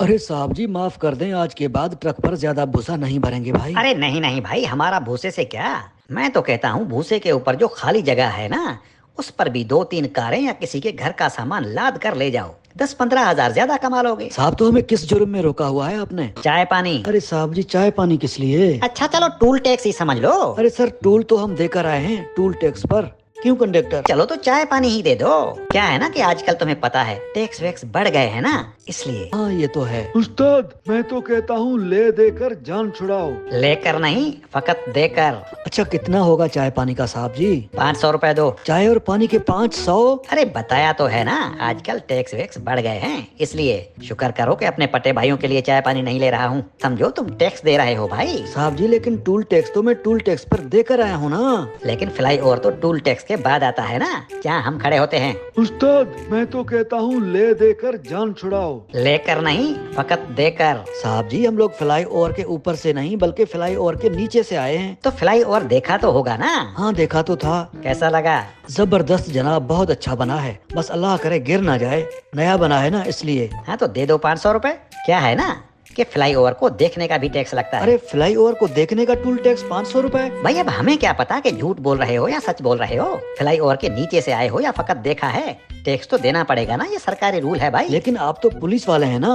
अरे साहब जी माफ कर दें, आज के बाद ट्रक पर ज्यादा भूसा नहीं भरेंगे भाई। अरे नहीं नहीं भाई, हमारा भूसे से क्या। मैं तो कहता हूँ भूसे के ऊपर जो खाली जगह है ना, उस पर भी दो तीन कारें या किसी के घर का सामान लाद कर ले जाओ। 10-15 हजार ज्यादा कमा लोगे। साहब तो हमें किस जुर्म में रोका हुआ है आपने? चाय पानी। अरे साहब जी चाय पानी किस लिए? अच्छा चलो टूल टैक्स ही समझ लो। अरे सर टूल तो हम देकर आए हैं, टूल टैक्स पर क्यों कंडक्टर? चलो तो चाय पानी ही दे दो। क्या है ना कि आजकल तुम्हें पता है टैक्स वैक्स बढ़ गए हैं ना, इसलिए। हाँ ये तो है। उस्ताद मैं तो कहता हूँ ले देकर जान छुड़ाओ। लेकर नहीं, फकत देकर। अच्छा कितना होगा चाय पानी का साहब जी? 500 रुपए दो। चाय और पानी के 500? अरे बताया तो है ना, आजकल टैक्स वैक्स बढ़ गए हैं, इसलिए शुक्र करो कि अपने पटे भाइयों के लिए चाय पानी नहीं ले रहा हूँ। समझो तुम टैक्स दे रहे हो भाई। साहब जी लेकिन टूल टैक्स तो मैं टूल टैक्स पर देकर आया हूँ ना। लेकिन फ्लाई ओवर तो टूल टैक्स के बाद आता है ना, क्या हम खड़े होते हैं। उस्ताद मैं तो कहता हूँ ले देकर जान छुड़ाओ। लेकर नहीं, फकत देकर। साहब जी हम लोग फ्लाई ओवर के ऊपर से नहीं बल्कि फ्लाई ओवर के नीचे से आए हैं। तो फ्लाई ओवर देखा तो होगा ना। हाँ देखा तो था। कैसा लगा? जबरदस्त जनाब, बहुत अच्छा बना है, बस अल्लाह करे गिर ना जाए, नया बना है ना इसलिए। हाँ तो दे दो 500 रुपए। क्या है ना कि फ्लाई ओवर को देखने का भी टैक्स लगता है। अरे फ्लाई ओवर को देखने का टूल टैक्स 500 रुपए? भाई अब हमें क्या पता कि झूठ बोल रहे हो या सच बोल रहे हो। फ्लाई ओवर के नीचे से आए हो या फकत देखा है, टैक्स तो देना पड़ेगा ना, ये सरकारी रूल है भाई। लेकिन आप तो पुलिस वाले हैं ना,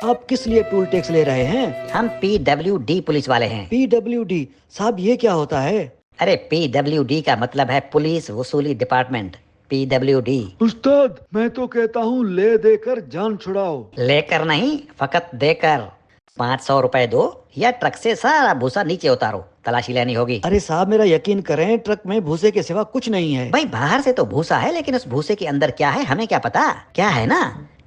आप किस लिए टूल टैक्स ले रहे हैं? हम PWD पुलिस वाले हैं। PWD? साहब ये क्या होता है? अरे PWD का मतलब है पुलिस वसूली डिपार्टमेंट, PWD। उस्ताद मैं तो कहता हूँ ले देकर जान छुड़ाओ। लेकर नहीं, फकत देकर। 500 रुपए दो या ट्रक से सारा भूसा नीचे उतारो, तलाशी लेनी होगी। अरे साहब मेरा यकीन करें, ट्रक में भूसे के सिवा कुछ नहीं है। भाई बाहर से तो भूसा है, लेकिन उस भूसे के अंदर क्या है हमें क्या पता। क्या है ना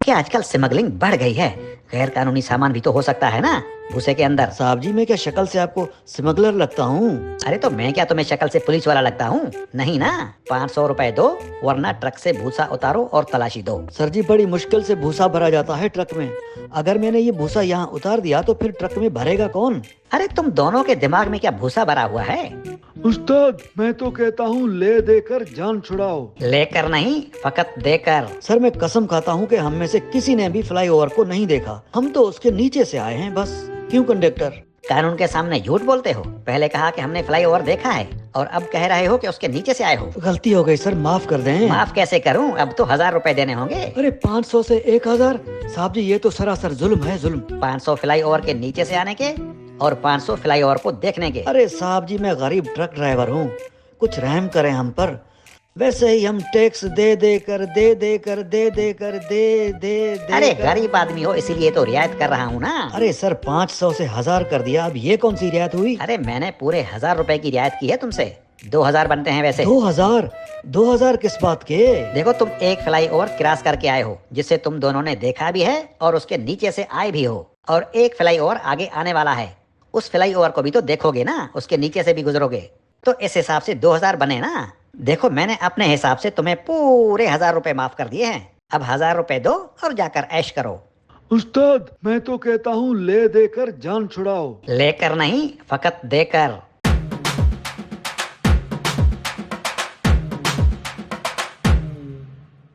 कि आजकल स्मगलिंग बढ़ गई है, गैर कानूनी सामान भी तो हो सकता है ना भूसे के अंदर। साहब जी मैं क्या शक्ल से आपको स्मगलर लगता हूँ? अरे तो मैं क्या तुम्हें शक्ल से पुलिस वाला लगता हूँ? नहीं ना। 500 रुपए दो वरना ट्रक से भूसा उतारो और तलाशी दो। सर जी बड़ी मुश्किल से भूसा भरा जाता है ट्रक में, अगर मैंने ये भूसा यहाँ उतार दिया तो फिर ट्रक में भरेगा कौन? अरे तुम दोनों के दिमाग में क्या भूसा भरा हुआ है? उस्ताद मैं तो कहता हूँ ले देकर जान छुड़ाओ। लेकर नहीं, फकत देकर। सर मैं कसम खाता हूँ कि हम में से किसी ने भी फ्लाई ओवर को नहीं देखा, हम तो उसके नीचे से आए हैं बस। क्यों कंडक्टर? कानून के सामने झूठ बोलते हो। पहले कहा कि हमने फ्लाई ओवर देखा है और अब कह रहे हो कि उसके नीचे से आए हो। गलती हो गई सर, माफ कर दें। माफ कैसे करूं, अब तो 1000 रुपए देने होंगे। अरे 500 से 1000? साहब जी ये तो सरासर जुल्म है, जुल्म। 500 फ्लाई ओवर के नीचे से आने के और 500 फ्लाई ओवर को देखने के। अरे साहब जी मैं गरीब ट्रक ड्राइवर हूँ, कुछ रहम करें हम पर। वैसे ही हम टैक्स दे दे कर अरे गरीब आदमी हो इसीलिए तो रियायत कर रहा हूँ ना। अरे सर 500 से 1000 कर दिया, अब ये कौन सी रियायत हुई? अरे मैंने पूरे 1000 रुपए की रियायत की है तुमसे। 2000 बनते हैं वैसे। 2000? 2000 किस बात के? देखो तुम एक फ्लाई ओवर क्रॉस करके आए हो जिसे तुम दोनों ने देखा भी है और उसके नीचे से आए भी हो, और एक फ्लाई ओवर आगे आने वाला है, उस फ्लाई ओवर को भी तो देखोगे ना, उसके नीचे से भी गुजरोगे, तो इस हिसाब से 2000 बने ना। देखो मैंने अपने हिसाब से तुम्हें पूरे 1000 रुपए माफ कर दिए हैं, अब 1000 रुपए दो और जाकर ऐश करो। उस्ताद मैं तो कहता हूँ ले देकर जान छुड़ाओ। लेकर नहीं, फकत देकर।